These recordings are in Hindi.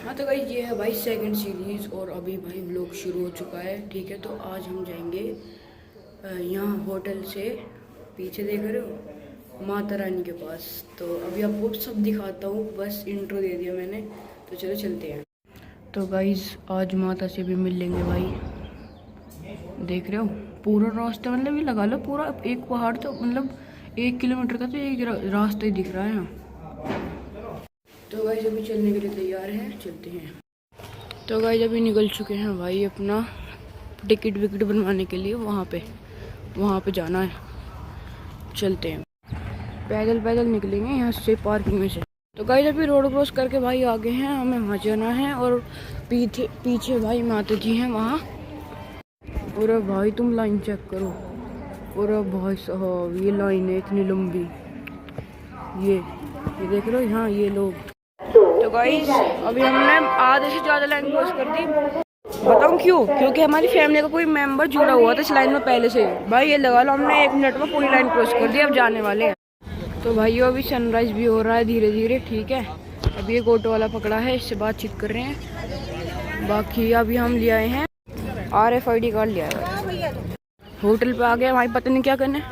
हाँ तो भाई ये है भाई सेकंड सीरीज़ और अभी भाई व्लॉग शुरू हो चुका है। ठीक है, तो आज हम जाएंगे यहाँ होटल से पीछे देख रहे हो माता रानी के पास। तो अभी आपको सब दिखाता हूँ, बस इंट्रो दे दिया मैंने, तो चलो चलते हैं। तो गाइज आज माता से भी मिल लेंगे भाई। देख रहे हो पूरा रास्ता, मतलब ये लगा लो पूरा एक पहाड़, तो मतलब 1 किलोमीटर का तो एक रास्ता ही दिख रहा है यहाँ। तो गाइज अभी चलने के लिए तैयार हैं, चलते हैं। तो गाइज अभी निकल चुके हैं भाई अपना टिकट विकेट बनवाने के लिए, वहाँ पे जाना है। चलते हैं, पैदल पैदल निकलेंगे यहाँ से पार्किंग में से। तो गाइज अभी रोड क्रॉस करके भाई आगे हैं, हमें वहाँ जाना है। और पीछे भाई माता जी हैं वहाँ। और भाई तुम लाइन चेक करो, और भाई साहब ये लाइन है इतनी लंबी, ये देख रहे हो यहाँ ये लोग। तो गाइस अभी हमने आधे से ज़्यादा लाइन क्रॉस कर दी। बताऊँ क्यों? क्योंकि हमारी फैमिली का कोई मेंबर जुड़ा हुआ था इस लाइन में पहले से। भाई ये लगा लो हमने 1 मिनट में पूरी लाइन क्रॉस कर दी, अब जाने वाले हैं। तो भाइयों अभी सनराइज भी हो रहा है धीरे धीरे। ठीक है, अभी एक ऑटो वाला पकड़ा है, इससे बातचीत कर रहे हैं। बाकी अभी हम ले आए हैं RFID कार्ड ले आए हैं। होटल पे आ गए भाई, पता नहीं क्या करना है।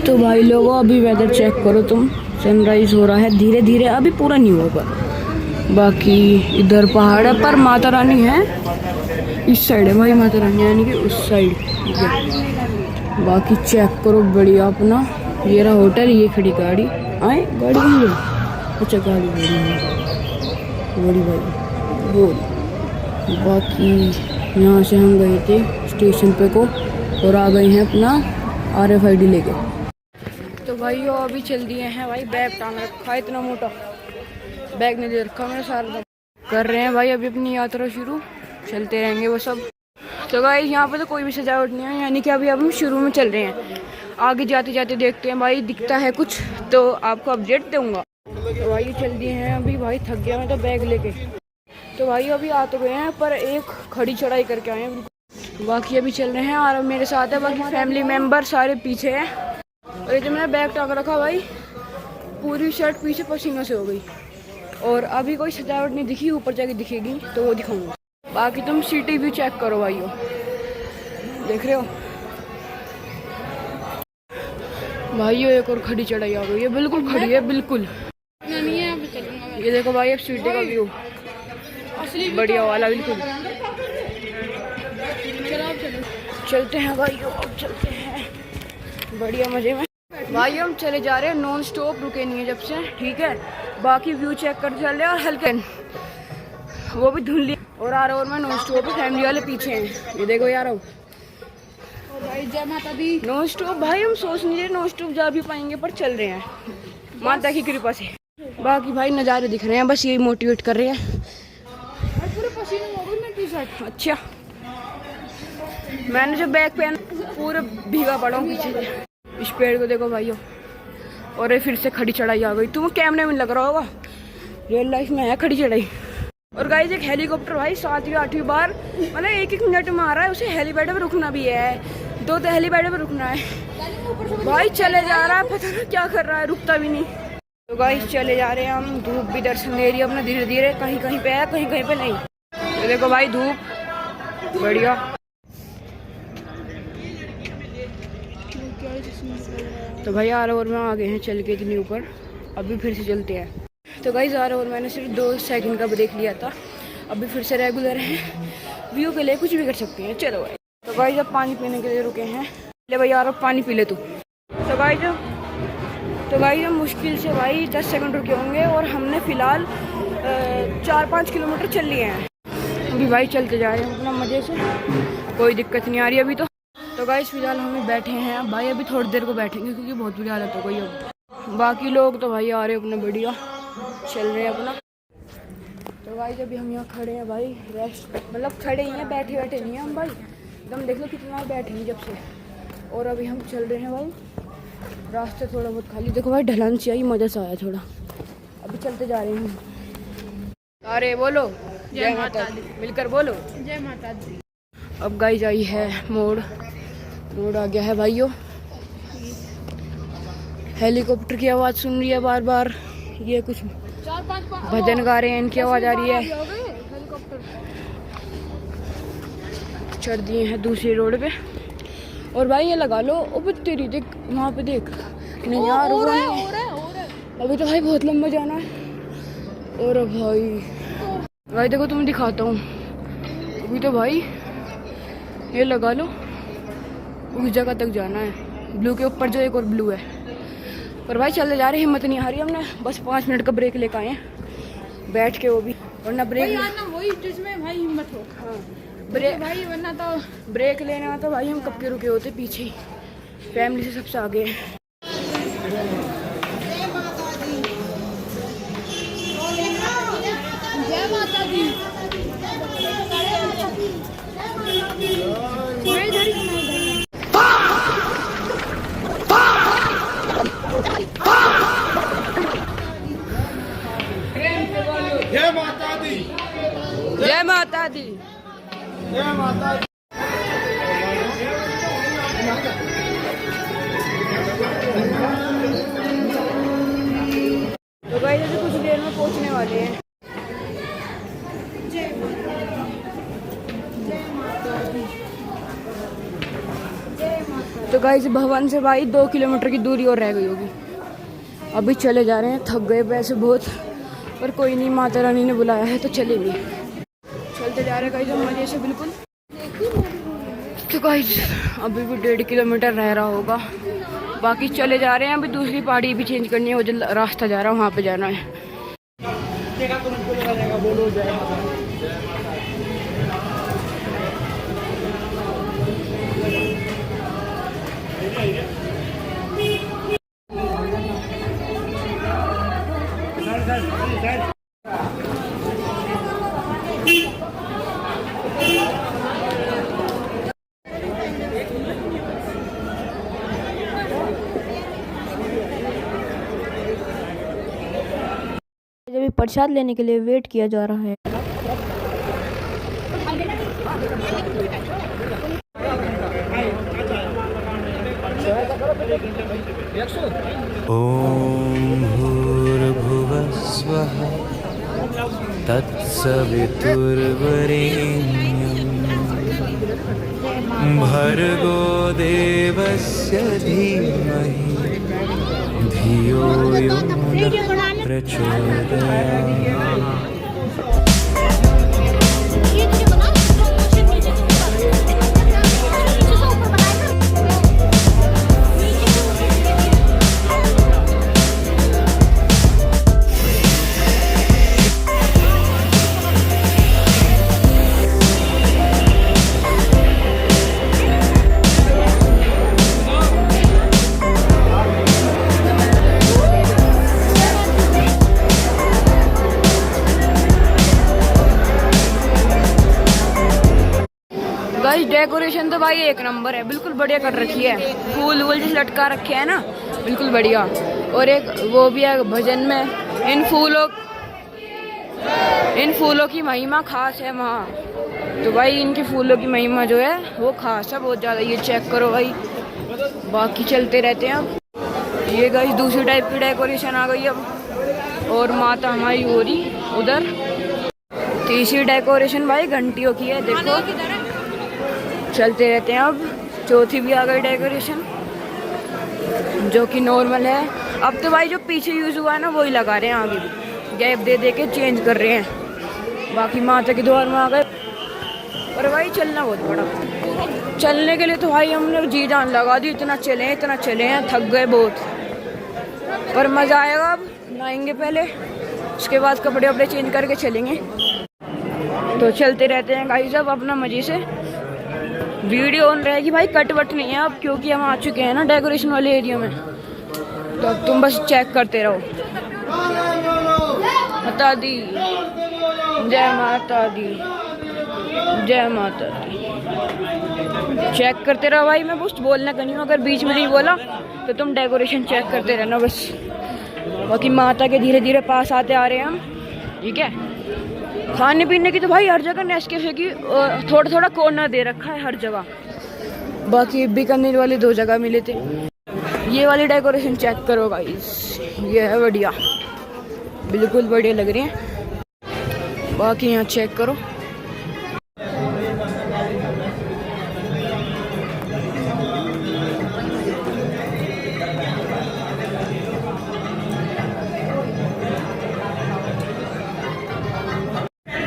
तो भाई लोगों अभी वेदर चेक करो तुम, सनराइज हो रहा है धीरे धीरे, अभी पूरा नहीं हुआ पर। बाकी इधर पहाड़ है पर माता रानी है इस साइड है भाई, माता रानी यानी कि उस साइड। बाकी चेक करो बढ़िया अपना, ये रहा होटल, ये खड़ी गाड़ी। आए गाड़ी कहीं है? अच्छा गाड़ी बड़ी भाई बोल। बाकी यहाँ से हम गए थे स्टेशन पे को और आ गए हैं अपना RFID लेके। तो भाई वो अभी चल दिए हैं भाई, बैग टांग रखा है इतना मोटा, बैग नहीं दे रखा मैंने सारा। कर रहे हैं भाई अभी अपनी यात्रा शुरू, चलते रहेंगे वो सब। तो भाई यहाँ पे तो कोई भी सजावट नहीं है, यानी कि अभी हम शुरू में चल रहे हैं। आगे जाते जाते देखते हैं भाई, दिखता है कुछ तो आपको अपडेट दूंगा। तो भाई चल दिए हैं अभी, भाई थक गया मैं तो बैग लेके। तो भाई अभी आ तो गए हैं पर एक खड़ी चढ़ाई करके आए हैं। बाकी अभी चल रहे हैं और मेरे साथ है बाकी फैमिली मेंबर सारे पीछे हैं। और ये जो मैंने बैग टांग रखा भाई, पूरी शर्ट पीछे पसीनों से हो गई। और अभी कोई सजावट नहीं दिखी, ऊपर जाके दिखेगी तो वो दिखाऊंगा। बाकी तुम सिटी व्यू चेक करो भाइयों, देख रहे हो भाइयों एक और खड़ी चढ़ाई आ गई है, बिल्कुल खड़ी है बिल्कुल। ये देखो भाई अब सिटी का व्यू बढ़िया वाला बिल्कुल। चलते हैं भाई, अब चलते हैं बढ़िया मजे में। भाई हम चले जा रहे हैं, नॉन स्टॉप रुके नहीं है जब से। ठीक है, बाकी व्यू चेक कर चल रहे हैं और हल्के वो भी धुंधली। और आ रहा और मैं नॉन स्टॉप, फैमिली वाले पीछे हैं, ये देखो यार भाई जय माता दी। नॉन स्टॉप भाई हम सोच नहीं रहे नॉन स्टॉप जा भी पाएंगे, पर चल रहे हैं माता की कृपा से। बाकी भाई नज़ारे दिख रहे हैं, बस यही मोटिवेट कर रहे हैं। पूरे पसीने हो गए, मैं टी-शर्ट अच्छा मैंने जो बैग पहना पूरा भीगा पड़ा हूँ पीछे से। इस पेड़ को देखो भाइयों, और ये फिर से खड़ी चढ़ाई आ गई। तुम्हें कैमरे में लग रहा होगा, रियल लाइफ में है खड़ी चढ़ाई। और गाइस एक हेलीकॉप्टर भाई 7वीं 8वीं बार मतलब 1-1 मिनट में आ रहा है, उसे हेलीपैड पे रुकना भी है, 2 तो हेलीपैड पे रुकना है। भाई चले जा रहा है, पता नहीं क्या कर रहा है, रुकता भी नहीं। तो गाइस चले जा रहे हैं हम, धूप भी दर्शन दे रही है अपना धीरे धीरे, कहीं कहीं पे है कहीं कहीं पे नहीं। तो देखो भाई धूप बढ़िया। तो भाई ROR में आ गए हैं चल के इतनी ऊपर, अभी फिर से चलते हैं। तो गाइस ROR मैंने सिर्फ 2 सेकंड का ब्रेक लिया था, अभी फिर से रेगुलर है, व्यू के लिए कुछ भी कर सकते हैं। चलो भाई, तो गाइस अब पानी पीने के लिए रुके हैं। ले भाई यार अब पानी पी ले तू। तो गाइस हम मुश्किल से भाई 10 सेकंड रुके होंगे और हमने फ़िलहाल 4-5 किलोमीटर चल लिए हैं। अभी भाई चलते जा रहे हैं अपना मज़े से, कोई दिक्कत नहीं आ रही अभी तो गाइस फिलहाल हम बैठे हैं भाई, अभी थोड़ी देर को बैठेंगे क्योंकि बहुत बुरी हालत हो गई अब। बाकी लोग तो भाई आ रहे हैं अपना बढ़िया चल रहे हैं अपना। तो गाइस अभी हम यहाँ खड़े हैं भाई, रेस्ट मतलब खड़े ही हैं, बैठे बैठे नहीं हैं हम भाई, एकदम देख लो कितना बैठे हैं जब से। और अभी हम चल रहे हैं भाई, रास्ते थोड़ा बहुत खाली, देखो भाई ढलान से आई, मज़ा सा आया थोड़ा। अभी चलते जा रहे हैं। अरे बोलो जय माता दी, मिलकर बोलो जय माता दी। अब गाइस आई है मोड़ आ गया है भाइयों, हेलीकॉप्टर की आवाज़ सुन रही है बार बार, ये कुछ भजन गा रहे हैं, इनकी आवाज आ रही है। चढ़ दिए हैं दूसरी रोड पे। और भाई ये लगा लो, अब तेरी देख वहाँ पे देख, नहीं यार हो रहा है। अभी तो भाई बहुत लंबा जाना है। और भाई देखो तुम्हें दिखाता हूँ। अभी तो भाई ये लगा लो उस जगह तक जाना है, ब्लू के ऊपर जो एक और ब्लू है। पर भाई चलते जा रहे, हिम्मत नहीं आ रही, हमने बस 5 मिनट का ब्रेक लेकर आए हैं बैठ के, वो भी वरना ब्रेक वही जिसमें भाई हिम्मत हो। हाँ ब्रेक भाई वरना तो ब्रेक लेना तो भाई हम कब के रुके होते पीछे ही, फैमिली से सबसे आगे। जय माता दी। जय माता दी। जय माता दी। जय माता दी। तो भाई जैसे कुछ देर में पहुंचने वाले हैं। तो गाइस भवन से भाई 2 किलोमीटर की दूरी और रह गई होगी। अभी चले जा रहे हैं, थक गए वैसे बहुत, पर कोई नहीं, माता रानी ने बुलाया है तो चलेंगे। चलते जा रहे गाइस मजे से बिल्कुल। तो गाइस अभी भी 1.5 किलोमीटर रह रहा होगा, बाकी चले जा रहे हैं। अभी दूसरी पहाड़ी भी चेंज करनी है, वो जो रास्ता जा रहा है वहाँ पे जाना है। बोलो जय माता दी। जब प्रसाद लेने के लिए वेट किया जा रहा है। ॐ भूर्भुवः स्वः तत्सवितुर्वरेण्यं भर्गो देवस्य धीमहि धियो यो नः प्रचोदयात्। डेकोरेशन तो भाई एक नंबर है, बिल्कुल बढ़िया कर रखी है, फूल वूल जिस लटका रखे हैं ना, बिल्कुल बढ़िया। और एक वो भी है भजन में, इन फूलों की महिमा खास है वहाँ। तो भाई इनके फूलों की महिमा जो है वो खास है बहुत ज़्यादा, ये चेक करो भाई। बाकी चलते रहते हैं अब। ये गाइस दूसरी टाइप की डेकोरेशन आ गई अब, और माता हमारी हो रही उधर। तीसरी डेकोरेशन भाई घंटियों की है, देखो चलते रहते हैं अब। चौथी भी आ गई डेकोरेशन जो कि नॉर्मल है। अब तो भाई जो पीछे यूज़ हुआ है ना वही लगा रहे हैं, आगे भी गैप दे दे के चेंज कर रहे हैं। बाकी माता के द्वार में आ गए। और भाई चलना बहुत बड़ा, चलने के लिए तो भाई हमने जी जान लगा दी, इतना चले हैं, थक गए बहुत, पर मज़ा आएगा। अब नहाएंगे पहले, उसके बाद कपड़े वपड़े चेंज करके चलेंगे। तो चलते रहते हैं गाइस अब अपना मज़े से। वीडियो ऑन रहेगी भाई, कट वट नहीं है अब, क्योंकि हम आ चुके हैं ना डेकोरेशन वाले एरिया में। तो अब तुम बस चेक करते रहो। माता दी, जय माता दी, जय माता दी। चेक करते रहो भाई, मैं कुछ बोलना नहीं हूँ, अगर बीच में नहीं बोला तो तुम डेकोरेशन चेक करते रहना बस। बाकी माता के धीरे धीरे पास आते आ रहे हैं हम, ठीक है। खाने पीने की तो भाई हर जगह नेस्कैफे की थोड़ा थोड़ा कॉर्नर दे रखा है हर जगह। बाकी बीकानेर वाले 2 जगह मिले थे। ये वाली डेकोरेशन चेक करो गाइस, ये है बढ़िया। बिल्कुल बढ़िया लग रही हैं। बाकी यहाँ चेक करो,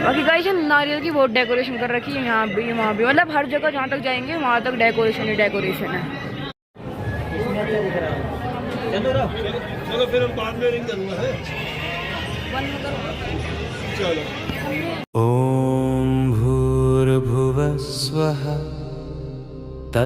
बाकी गाइस नारियल की बहुत डेकोरेशन कर रखी है यहाँ भी वहाँ भी, मतलब हर जगह जहाँ तक जाएंगे वहाँ तक डेकोरेशन ही डेकोरेशन है। चलो फिर हम बाद में रिंग करूँगा है। चलो। ॐ भूर्भुवः स्वः